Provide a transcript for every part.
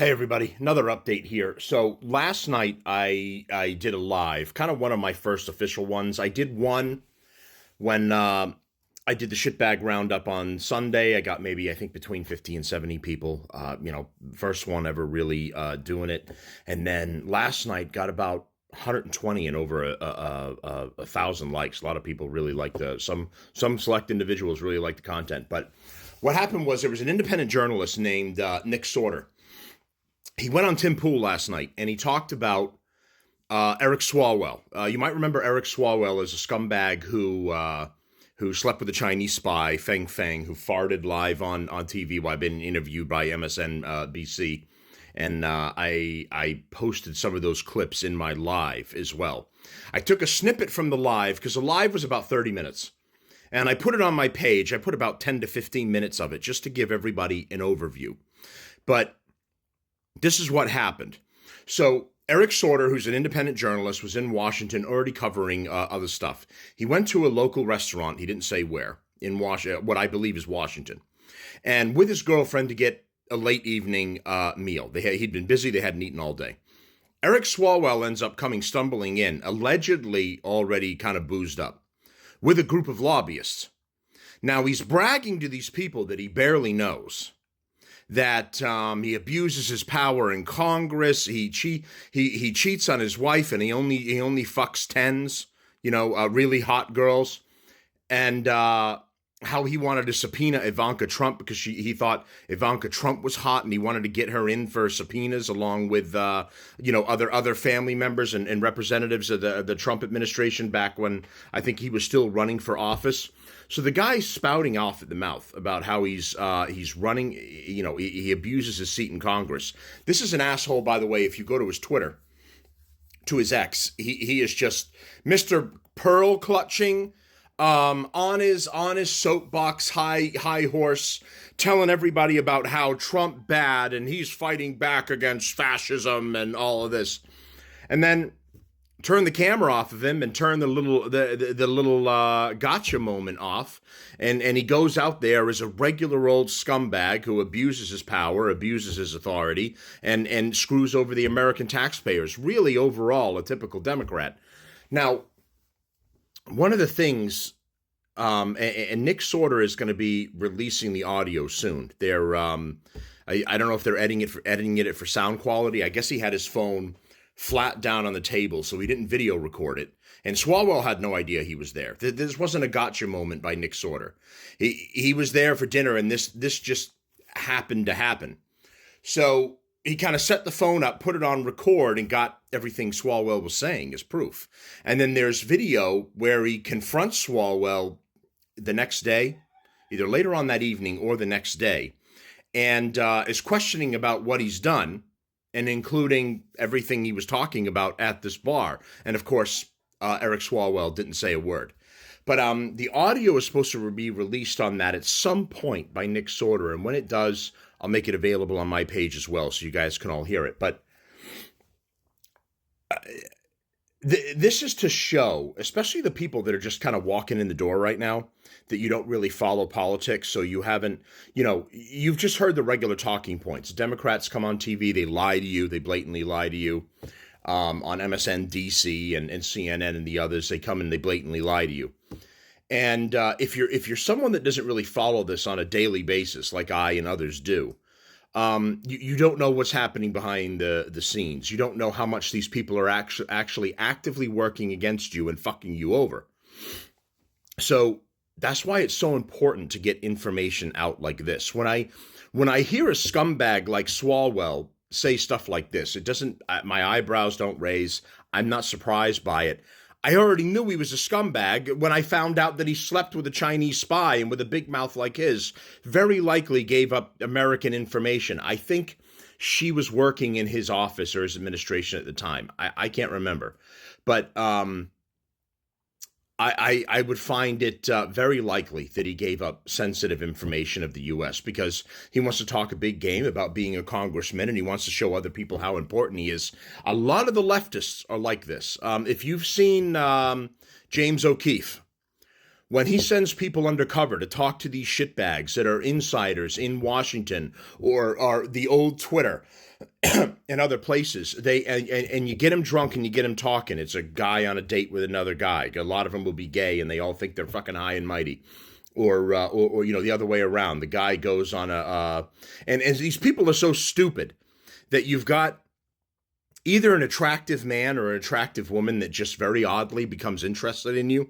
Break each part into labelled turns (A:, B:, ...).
A: Hey everybody, another update here. So last night I did a live, kind of one of my first official ones. I did one when I did the shitbag roundup on Sunday. I got maybe I think between 50 and 70 people. First one ever really doing it. And then last night got about 120 and over a thousand likes. A lot of people really liked some select individuals really liked the content. But what happened was there was an independent journalist named Nick Sorter. He went on Tim Pool last night and he talked about Eric Swawell. You might remember Eric Swawell as a scumbag who slept with a Chinese spy, Feng Feng, who farted live on TV while being interviewed by MSNBC. And I posted some of those clips in my live as well. I took a snippet from the live because the live was about 30 minutes. And I put it on my page. I put about 10 to 15 minutes of it just to give everybody an overview. But this is what happened. So Eric Sorter, who's an independent journalist, was in Washington already covering other stuff. He went to a local restaurant, he didn't say where, in what I believe is Washington, and with his girlfriend to get a late evening meal. He'd been busy, they hadn't eaten all day. Eric Swawell ends up coming stumbling in, allegedly already kind of boozed up, with a group of lobbyists. Now he's bragging to these people that he barely knows that he abuses his power in Congress. He cheats on his wife, and he only fucks tens, really hot girls, and how he wanted to subpoena Ivanka Trump because he thought Ivanka Trump was hot, and he wanted to get her in for subpoenas along with other family members and representatives of the Trump administration back when I think he was still running for office. So the guy's spouting off at the mouth about how he's running, he abuses his seat in Congress. This is an asshole, by the way. If you go to his Twitter, to his ex, he is just Mr. Pearl clutching, on his soapbox high horse, telling everybody about how Trump bad and he's fighting back against fascism and all of this, and then turn the camera off of him and turn the little gotcha moment off, and he goes out there as a regular old scumbag who abuses his power, abuses his authority, and screws over the American taxpayers. Really, overall, a typical Democrat. Now, one of the things, and Nick Sorter is going to be releasing the audio soon. They're I don't know if they're editing it for sound quality. I guess he had his phone flat down on the table, so he didn't video record it. And Swalwell had no idea he was there. This wasn't a gotcha moment by Nick Sorter. He was there for dinner, and this just happened to happen. So he kind of set the phone up, put it on record, and got everything Swalwell was saying as proof. And then there's video where he confronts Swalwell the next day, either later on that evening or the next day, and is questioning about what he's done, and including everything he was talking about at this bar. And of course, Eric Swawell didn't say a word. But the audio is supposed to be released on that at some point by Nick Sorter. And when it does, I'll make it available on my page as well so you guys can all hear it. But this is to show, especially the people that are just kind of walking in the door right now, that you don't really follow politics. So you haven't, you've just heard the regular talking points. Democrats come on TV, they lie to you, they blatantly lie to you. On MSNBC and CNN and the others, they come and they blatantly lie to you. And if you're someone that doesn't really follow this on a daily basis, like I and others do, you don't know what's happening behind the scenes. You don't know how much these people are actually actively working against you and fucking you over. So that's why it's so important to get information out like this. When I hear a scumbag like Swalwell say stuff like this, my eyebrows don't raise. I'm not surprised by it. I already knew he was a scumbag when I found out that he slept with a Chinese spy, and with a big mouth like his, very likely gave up American information. I think she was working in his office or his administration at the time. I can't remember. But I would find it very likely that he gave up sensitive information of the U.S. because he wants to talk a big game about being a congressman, and he wants to show other people how important he is. A lot of the leftists are like this. If you've seen James O'Keefe, when he sends people undercover to talk to these shitbags that are insiders in Washington or are the old Twitter, and other places. And you get them drunk and you get them talking. It's a guy on a date with another guy. A lot of them will be gay and they all think they're fucking high and mighty. Or the other way around. The guy goes on and these people are so stupid that you've got either an attractive man or an attractive woman that just very oddly becomes interested in you,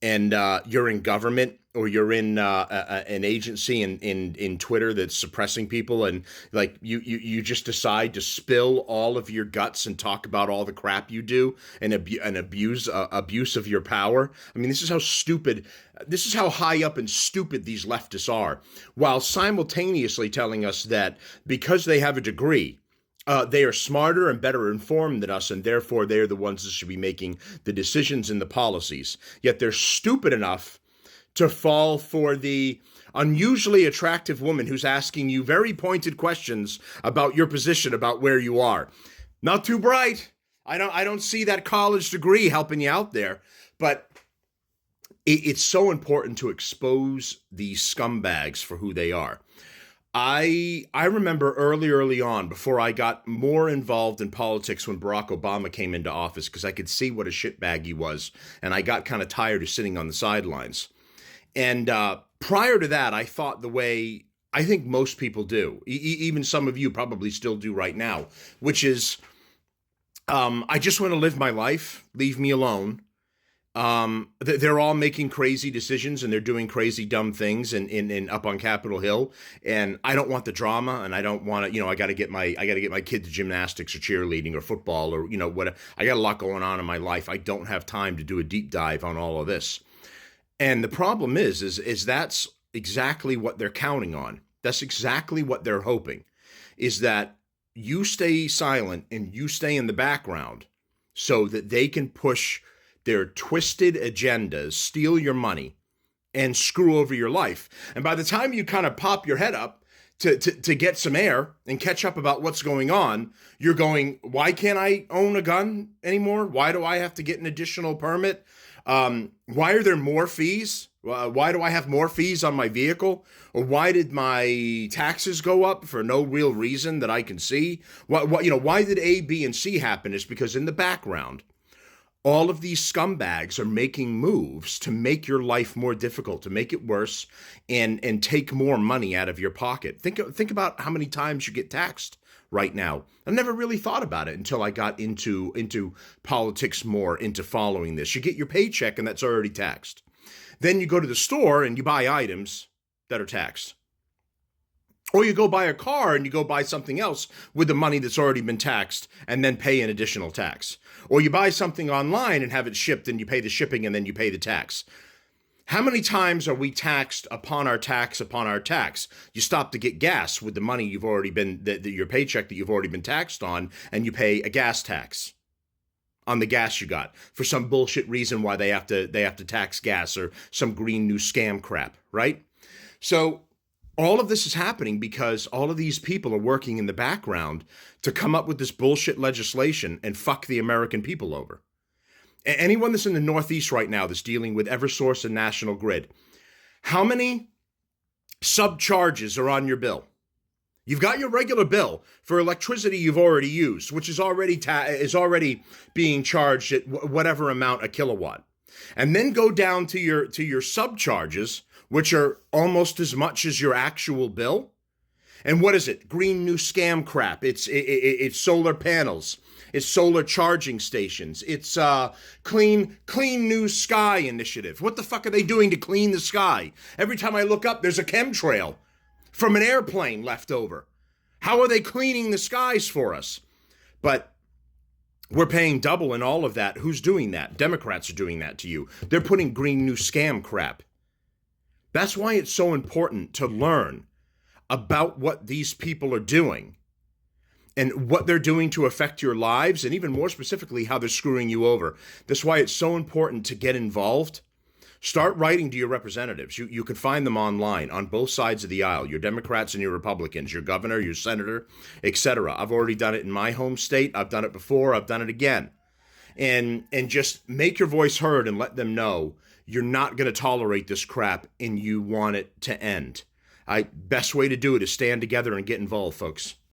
A: and you're in government or you're in an agency in Twitter that's suppressing people, and like you just decide to spill all of your guts and talk about all the crap you do and abuse of your power. I mean, this is how stupid, this is how high up and stupid these leftists are, while simultaneously telling us that because they have a degree, they are smarter and better informed than us, and therefore they're the ones that should be making the decisions and the policies. Yet they're stupid enough to fall for the unusually attractive woman who's asking you very pointed questions about your position, about where you are. Not too bright. I don't see that college degree helping you out there, but it's so important to expose these scumbags for who they are. I remember early on, before I got more involved in politics when Barack Obama came into office, because I could see what a shitbag he was, and I got kind of tired of sitting on the sidelines. And prior to that, I thought the way I think most people do, even some of you probably still do right now, which is I just want to live my life, leave me alone. They're all making crazy decisions and they're doing crazy dumb things in up on Capitol Hill, and I don't want the drama, and I don't want to, I got to get my kid to gymnastics or cheerleading or football or what. I got a lot going on in my life. I don't have time to do a deep dive on all of this. And the problem is that's exactly what they're counting on. That's exactly what they're hoping, is that you stay silent and you stay in the background so that they can push their twisted agendas, steal your money, and screw over your life. And by the time you kind of pop your head up to get some air and catch up about what's going on, you're going, why can't I own a gun anymore? Why do I have to get an additional permit? Why are there more fees? Why do I have more fees on my vehicle? Or why did my taxes go up for no real reason that I can see? Why did A, B, and C happen? It's because in the background, all of these scumbags are making moves to make your life more difficult, to make it worse, and take more money out of your pocket. Think about how many times you get taxed right now. I never really thought about it until I got into politics more, into following this. You get your paycheck and that's already taxed. Then you go to the store and you buy items that are taxed. Or you go buy a car and you go buy something else with the money that's already been taxed and then pay an additional tax. Or you buy something online and have it shipped and you pay the shipping and then you pay the tax. How many times are we taxed upon our tax upon our tax? You stop to get gas with the money you've already been, your paycheck that you've already been taxed on, and you pay a gas tax on the gas you got for some bullshit reason why they have to tax gas or some green new scam crap, right? So all of this is happening because all of these people are working in the background to come up with this bullshit legislation and fuck the American people over. Anyone that's in the Northeast right now that's dealing with Eversource and National Grid, how many subcharges are on your bill? You've got your regular bill for electricity you've already used, which is already being charged at whatever amount a kilowatt. And then go down to your subcharges, which are almost as much as your actual bill. And what is it? Green new scam crap. It's solar panels. It's solar charging stations. It's clean new sky initiative. What the fuck are they doing to clean the sky? Every time I look up, there's a chemtrail from an airplane left over. How are they cleaning the skies for us? But we're paying double in all of that. Who's doing that? Democrats are doing that to you. They're putting green new scam crap. That's why it's so important to learn about what these people are doing and what they're doing to affect your lives, and even more specifically, how they're screwing you over. That's why it's so important to get involved. Start writing to your representatives. You can find them online on both sides of the aisle, your Democrats and your Republicans, your governor, your senator, etc. I've already done it in my home state. I've done it before. I've done it again. And just make your voice heard and let them know you're not going to tolerate this crap and you want it to end. Best way to do it is stand together and get involved, folks.